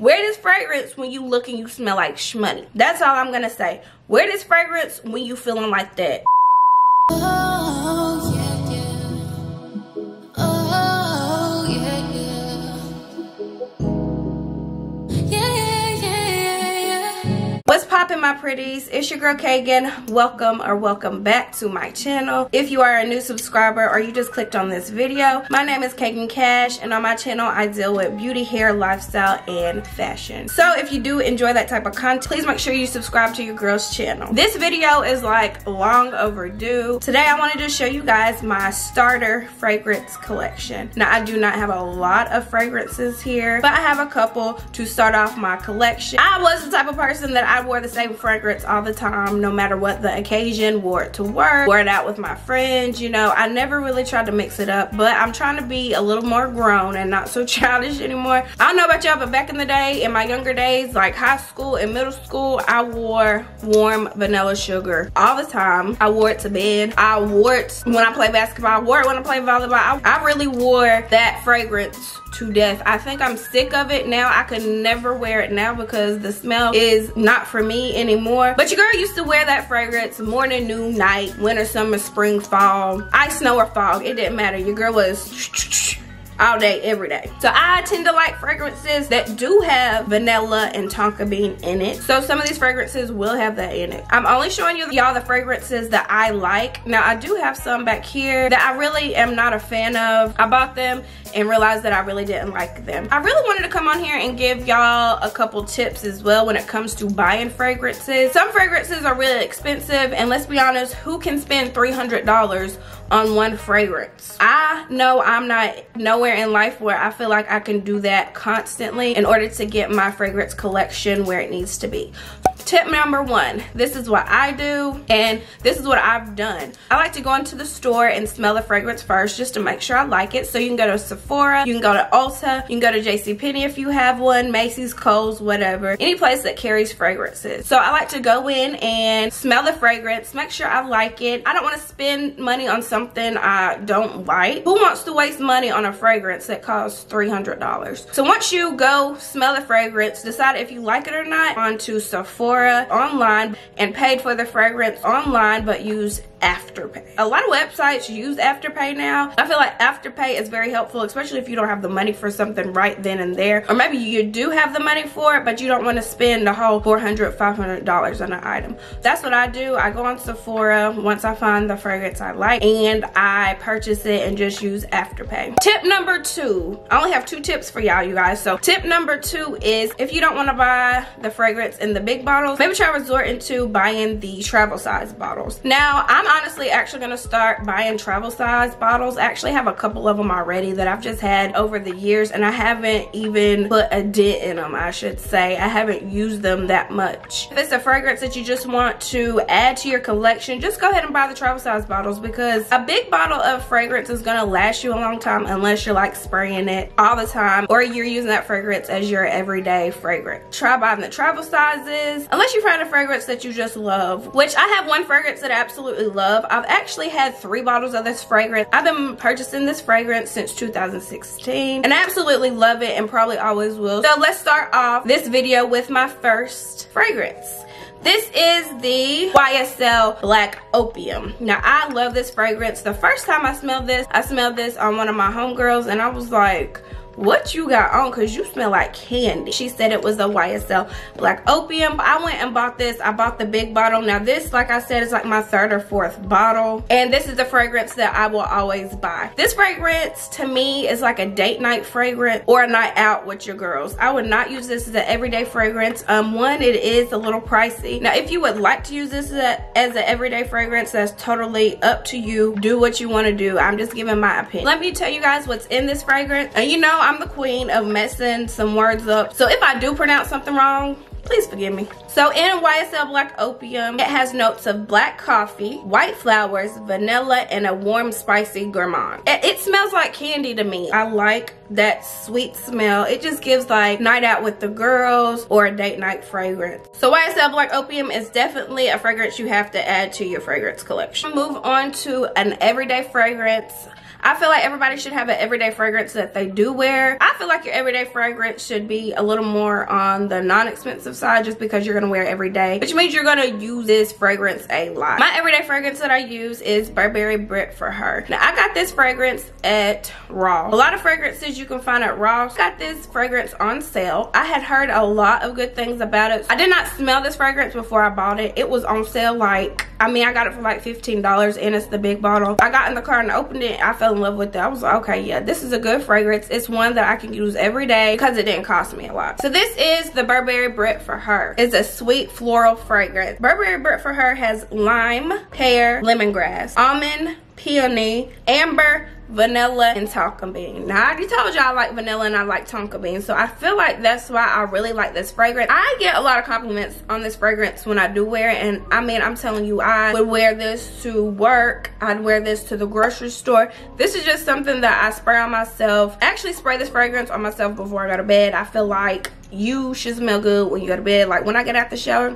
Wear this fragrance when you look and you smell like shmoney. That's all I'm gonna say. Wear this fragrance when you feeling like that. Oh, yeah, yeah. Oh, yeah, yeah. Yeah, yeah, yeah. What's poppin', my pretties? It's your girl Kagan. Welcome back to my channel. If you are a new subscriber or you just clicked on this video, my name is KAGANCASH, and on my channel I deal with beauty, hair, lifestyle, and fashion. So if you do enjoy that type of content, please make sure you subscribe to your girl's channel. This video is like long overdue. Today I wanted to show you guys my starter fragrance collection. Now I do not have a lot of fragrances here, but I have a couple to start off my collection. I was the type of person that I wore the same fragrance all the time, no matter what the occasion. Wore it to work, wore it out with my friends, you know. I never really tried to mix it up, but I'm trying to be a little more grown and not so childish anymore. I don't know about y'all, but back in the day, in my younger days, like high school and middle school, I wore warm vanilla sugar all the time. I wore it to bed. I wore it when I played basketball. I wore it when I played volleyball. I really wore that fragrance to death. I think I'm sick of it now. I could never wear it now because the smell is not for me anymore. But your girl used to wear that fragrance morning, noon, night, winter, summer, spring, fall, ice, snow, or fog. It didn't matter. Your girl was all day, every day. So I tend to like fragrances that do have vanilla and tonka bean in it. So some of these fragrances will have that in it. I'm only showing y'all the fragrances that I like. Now I do have some back here that I really am not a fan of. I bought them and realized that I really didn't like them. I really wanted to come on here and give y'all a couple tips as well when it comes to buying fragrances. Some fragrances are really expensive, and let's be honest, who can spend $300 on one fragrance? I know I'm not nowhere in life where I feel like I can do that constantly in order to get my fragrance collection where it needs to be. Tip number one, this is what I do and this is what I've done. I like to go into the store and smell the fragrance first just to make sure I like it. So you can go to Sephora, you can go to Ulta, you can go to JCPenney if you have one, Macy's, Kohl's, whatever. Any place that carries fragrances. So I like to go in and smell the fragrance, make sure I like it. I don't want to spend money on something I don't like. Who wants to waste money on a fragrance that costs $300? So once you go smell the fragrance, decide if you like it or not, onto Sephora online and paid for the fragrance online, but use Afterpay. A lot of websites use Afterpay now. I feel like Afterpay is very helpful, especially if you don't have the money for something right then and there, or maybe you do have the money for it but you don't want to spend the whole $400, $500 on an item. That's what I do. I go on Sephora once I find the fragrance I like and I purchase it and just use Afterpay. Tip number two, I only have two tips for y'all, you guys. So tip number two is, if you don't want to buy the fragrance in the big bottles, maybe try resorting to buying the travel size bottles. Now I'm honestly actually gonna start buying travel size bottles. I actually have a couple of them already that I've just had over the years, and I haven't even put a dent in them, I should say. I haven't used them that much. If it's a fragrance that you just want to add to your collection, just go ahead and buy the travel size bottles, because a big bottle of fragrance is gonna last you a long time unless you're like spraying it all the time or you're using that fragrance as your everyday fragrance. Try buying the travel sizes unless you find a fragrance that you just love, which I have one fragrance that I absolutely love. I've actually had 3 bottles of this fragrance. I've been purchasing this fragrance since 2016 and I absolutely love it and probably always will. So let's start off this video with my first fragrance. This is the YSL Black Opium. Now I love this fragrance. The first time I smelled this on one of my homegirls and I was like, what you got on, because you smell like candy. She said it was a YSL Black Opium. I went and bought this. I bought the big bottle. Now this, like I said, is like my 3rd or 4th bottle, and this is the fragrance that I will always buy. This fragrance to me is like a date night fragrance or a night out with your girls. I would not use this as an everyday fragrance. One, it is a little pricey. Now if you would like to use this as an everyday fragrance, that's totally up to you. Do what you want to do. I'm just giving my opinion. Let me tell you guys what's in this fragrance, and you know I'm the queen of messing some words up, so if I do pronounce something wrong, please forgive me. So in YSL Black Opium, it has notes of black coffee, white flowers, vanilla, and a warm spicy gourmand. It smells like candy to me. I like that sweet smell. It just gives like night out with the girls or a date night fragrance. So YSL Black Opium is definitely a fragrance you have to add to your fragrance collection. Move on to an everyday fragrance. I feel like everybody should have an everyday fragrance that they do wear. I feel like your everyday fragrance should be a little more on the non-expensive side just because you're gonna wear it every day, which means you're gonna use this fragrance a lot. My everyday fragrance that I use is Burberry Brit for Her. Now I got this fragrance at Ross. A lot of fragrances you can find at Ross. I got this fragrance on sale. I had heard a lot of good things about it. I did not smell this fragrance before I bought it. It was on sale, like, I mean, I got it for like $15 and it's the big bottle. I got in the car and opened it. I fell in love with it. I was like, okay, yeah, this is a good fragrance. It's one that I can use every day because it didn't cost me a lot. So this is the Burberry Brit for Her. It's a sweet floral fragrance. Burberry Brit for Her has lime, pear, lemongrass, almond, peony, amber, vanilla, and tonka bean. Now I already told you I like vanilla and I like tonka bean, so I feel like that's why I really like this fragrance. I get a lot of compliments on this fragrance when I do wear it, and I mean, I'm telling you, I would wear this to work. I'd wear this to the grocery store. This is just something that I spray on myself. I actually spray this fragrance on myself before I go to bed. I feel like you should smell good when you go to bed. Like when I get out the shower,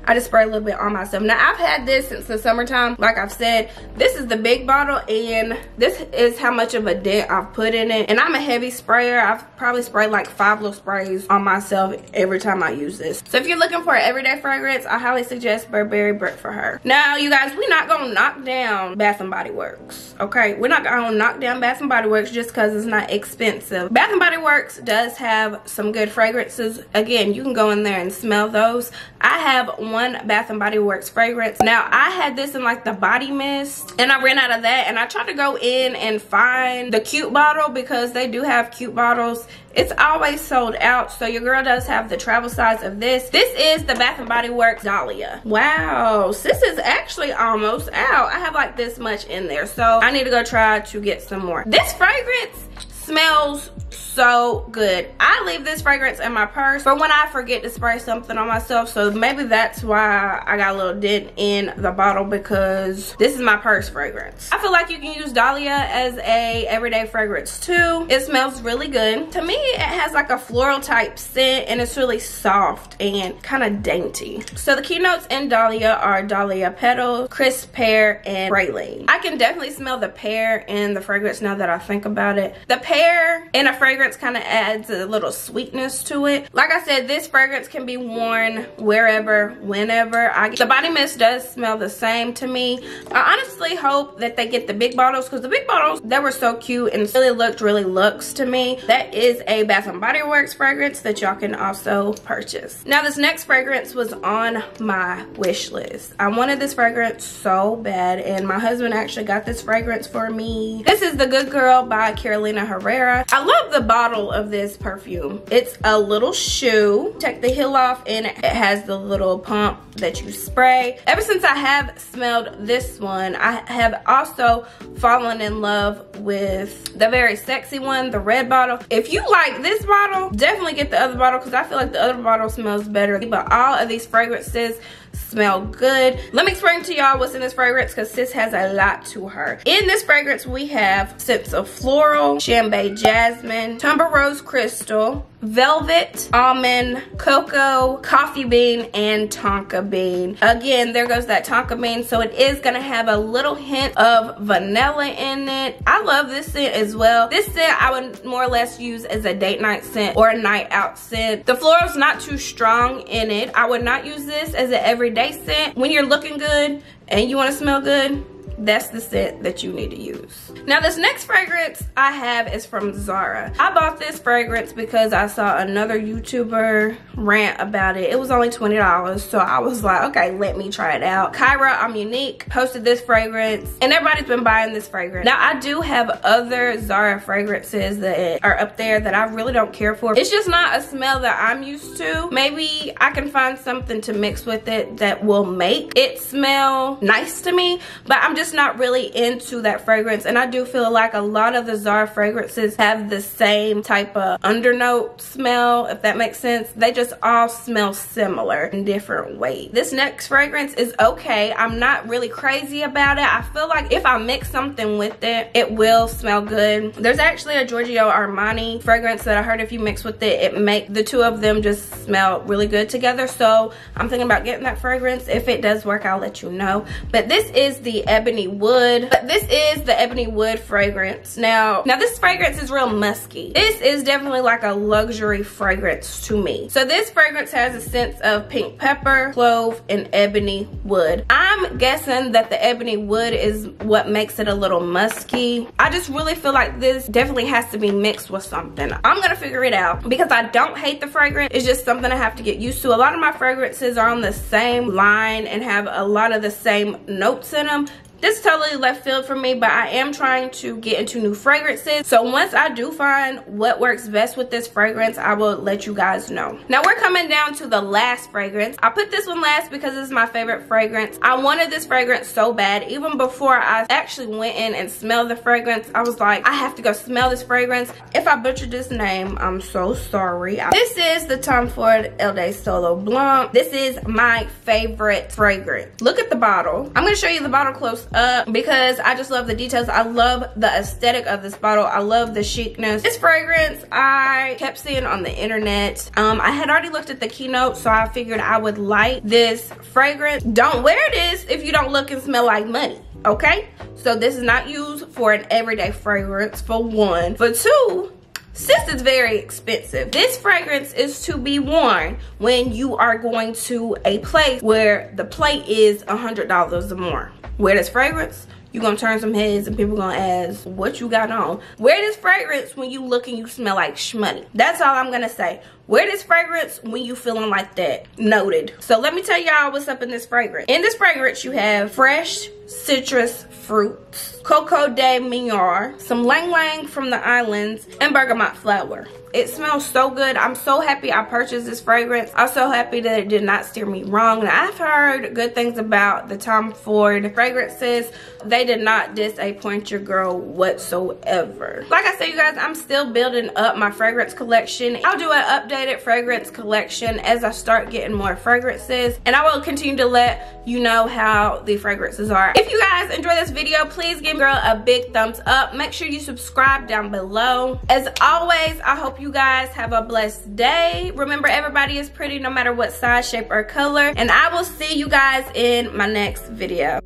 I just spray a little bit on myself. Now I've had this since the summertime. Like I've said, this is the big bottle and this is how much of a dent I've put in it. And I'm a heavy sprayer. I've probably sprayed like 5 little sprays on myself every time I use this. So if you're looking for an everyday fragrance, I highly suggest Burberry Brit for Her. Now you guys, we're not gonna knock down Bath and Body Works, okay? We're not gonna knock down Bath and Body Works just because it's not expensive. Bath and Body Works does have some good fragrances. Again, you can go in there and smell those. I have one Bath and Body Works fragrance. Now I had this in like the body mist and I ran out of that, and I tried to go in and find the cute bottle because they do have cute bottles. It's always sold out, so your girl does have the travel size of this. This is the Bath and Body Works Dahlia. Wow, this is actually almost out. I have like this much in there, so I need to go try to get some more. This fragrance smells so good. I leave this fragrance in my purse for when I forget to spray something on myself, so maybe that's why I got a little dent in the bottle, because this is my purse fragrance. I feel like you can use Dahlia as a everyday fragrance too. It smells really good. To me, it has like a floral type scent and it's really soft and kind of dainty. So the keynotes in Dahlia are Dahlia petals, crisp pear, and praline. I can definitely smell the pear in the fragrance now that I think about it. The pear in a fragrance kind of adds a little sweetness to it. Like I said, this fragrance can be worn wherever, whenever. The body mist does smell the same to me. I honestly hope that they get the big bottles, because the big bottles, they were so cute and really looked really luxe to me. That is a Bath and Body Works fragrance that y'all can also purchase. Now this next fragrance was on my wish list. I wanted this fragrance so bad, and my husband actually got this fragrance for me. This is the Good Girl by Herrera. I love the bottle of this perfume. It's a little shoe. Take the heel off and it has the little pump that you spray. Ever since I have smelled this one, I have also fallen in love with the very sexy one, the red bottle. If you like this bottle, definitely get the other bottle, because I feel like the other bottle smells better. But all of these fragrances smell good. Let me explain to y'all what's in this fragrance, because sis has a lot to her. In this fragrance, we have scents of floral, chambé jasmine, tuberose crystal, velvet, almond, cocoa, coffee bean, and tonka bean. Again, there goes that tonka bean, so it is gonna have a little hint of vanilla in it. I love this scent as well. This scent I would more or less use as a date night scent or a night out scent. The floral's not too strong in it. I would not use this as an everyday scent. When you're looking good and you want to smell good, that's the scent that you need to use. Now this next fragrance I have is from Zara. I bought this fragrance because I saw another YouTuber rant about it. It was only $20, so I was like, okay, let me try it out. Kyra, I'm Unique, posted this fragrance and everybody's been buying this fragrance. Now I do have other Zara fragrances that are up there that I really don't care for. It's just not a smell that I'm used to. Maybe I can find something to mix with it that will make it smell nice to me, but I'm just not really into that fragrance. And I do feel like a lot of the Zara fragrances have the same type of undernote smell, if that makes sense. They just all smell similar in different ways. This next fragrance is okay. I'm not really crazy about it. I feel like if I mix something with it, it will smell good. There's actually a Giorgio Armani fragrance that I heard if you mix with it, it make the two of them just smell really good together. So I'm thinking about getting that fragrance. If it does work, I'll let you know. But this is the Ebony Ebony Wood. But this is the Ebony Wood fragrance. Now this fragrance is real musky. This is definitely like a luxury fragrance to me. So this fragrance has a sense of pink pepper, clove, and ebony wood. I'm guessing that the ebony wood is what makes it a little musky. I just really feel like this definitely has to be mixed with something. I'm gonna figure it out because I don't hate the fragrance. It's just something I have to get used to. A lot of my fragrances are on the same line and have a lot of the same notes in them. This is totally left field for me, but I am trying to get into new fragrances. So once I do find what works best with this fragrance, I will let you guys know. Now we're coming down to the last fragrance. I put this one last because this is my favorite fragrance. I wanted this fragrance so bad. Even before I actually went in and smelled the fragrance, I was like, I have to go smell this fragrance. If I butchered this name, I'm so sorry. This is the Tom Ford El de Solo Blanc. This is my favorite fragrance. Look at the bottle. I'm gonna show you the bottle close up because I just love the details. I love the aesthetic of this bottle. I love the chicness. This fragrance I kept seeing on the internet. I had already looked at the keynote, so I figured I would like this fragrance. Don't wear this if you don't look and smell like money, okay? So this is not used for an everyday fragrance, for one. For two, since it's very expensive, this fragrance is to be worn when you are going to a place where the plate is $100 or more. Wear this fragrance, you're gonna turn some heads and people gonna ask what you got on. Wear this fragrance when you look and you smell like shmoney. That's all I'm gonna say. Wear this fragrance when you feeling like that. Noted. So let me tell y'all what's up in this fragrance. In this fragrance you have fresh citrus fruits, coco de Mignard, some lang lang from the islands, and bergamot flower. It smells so good. I'm so happy I purchased this fragrance. I'm so happy that it did not steer me wrong. Now, I've heard good things about the Tom Ford fragrances. They did not disappoint your girl whatsoever. Like I said, you guys, I'm still building up my fragrance collection. I'll do an updated fragrance collection as I start getting more fragrances, and I will continue to let you know how the fragrances are. If you guys enjoy this video, please give girl a big thumbs up. Make sure you subscribe down below. As always, I hope you guys have a blessed day. Remember, everybody is pretty no matter what size, shape, or color, and I will see you guys in my next video.